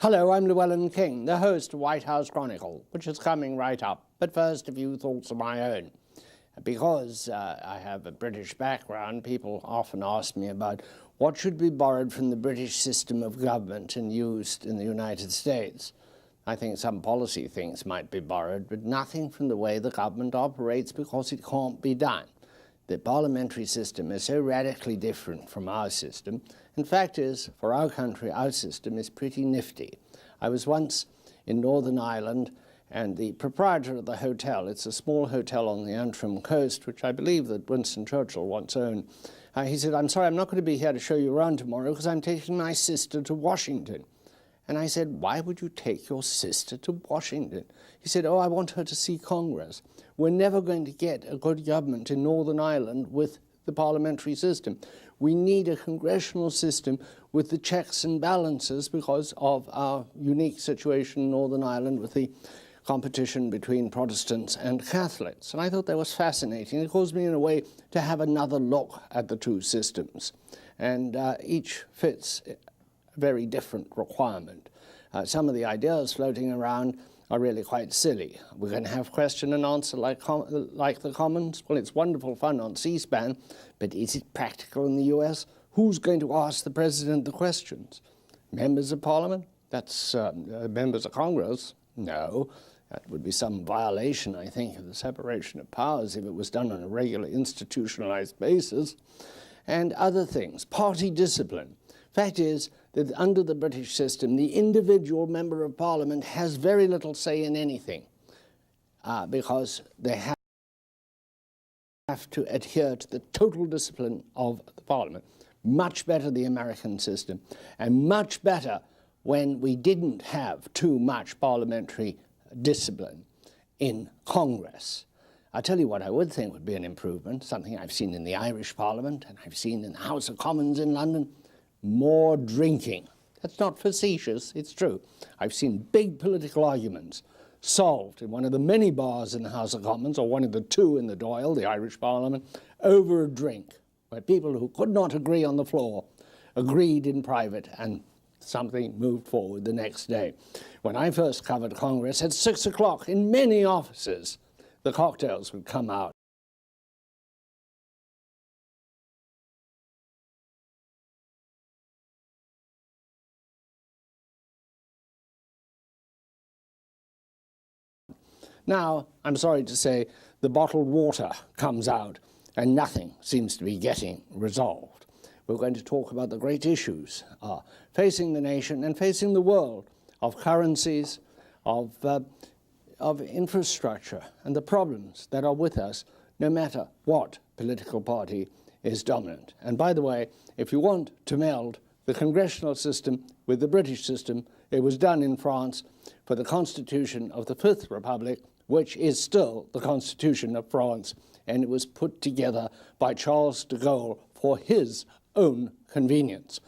Hello, I'm Llewellyn King, the host of White House Chronicle, which is coming right up. But first, a few thoughts of my own. Because I have a British background, people often ask me about what should be borrowed from the British system of government and used in the United States. I think some policy things might be borrowed, but nothing from the way the government operates, because it can't be done. The parliamentary system is so radically different from our system. And fact is, for our country, our system is pretty nifty. I was once in Northern Ireland, and the proprietor of the hotel, it's a small hotel on the Antrim coast, which I believe that Winston Churchill once owned, he said, "I'm sorry, I'm not going to be here to show you around tomorrow because I'm taking my sister to Washington." And I said, "Why would you take your sister to Washington?" He said, "Oh, I want her to see Congress. We're never going to get a good government in Northern Ireland with the parliamentary system. We need a congressional system with the checks and balances because of our unique situation in Northern Ireland with the competition between Protestants and Catholics." And I thought that was fascinating. It caused me, in a way, to have another look at the two systems. And each fits a very different requirement. Some of the ideas floating around are really quite silly. We're going to have question and answer like the Commons. Well, it's wonderful fun on C-SPAN, but is it practical in the US? Who's going to ask the President the questions? Members of Parliament? That's members of Congress? No. That would be some violation, I think, of the separation of powers if it was done on a regular institutionalized basis. And other things. Party discipline. Fact is that under the British system, the individual member of Parliament has very little say in anything because they have to adhere to the total discipline of the Parliament. Much better the American system, and much better when we didn't have too much parliamentary discipline in Congress. I'll tell you what I would think would be an improvement, something I've seen in the Irish Parliament and I've seen in the House of Commons in London: more drinking. That's not facetious, it's true. I've seen big political arguments solved in one of the many bars in the House of Commons, or one of the two in the Dáil, the Irish Parliament, over a drink, where people who could not agree on the floor agreed in private, and something moved forward the next day. When I first covered Congress, at 6 o'clock in many offices, the cocktails would come out. Now, I'm sorry to say, the bottled water comes out and nothing seems to be getting resolved. We're going to talk about the great issues facing the nation and facing the world, of currencies, of infrastructure, and the problems that are with us no matter what political party is dominant. And by the way, if you want to meld the congressional system with the British system, it was done in France for the Constitution of the Fifth Republic, which is still the Constitution of France, and it was put together by Charles de Gaulle for his own convenience.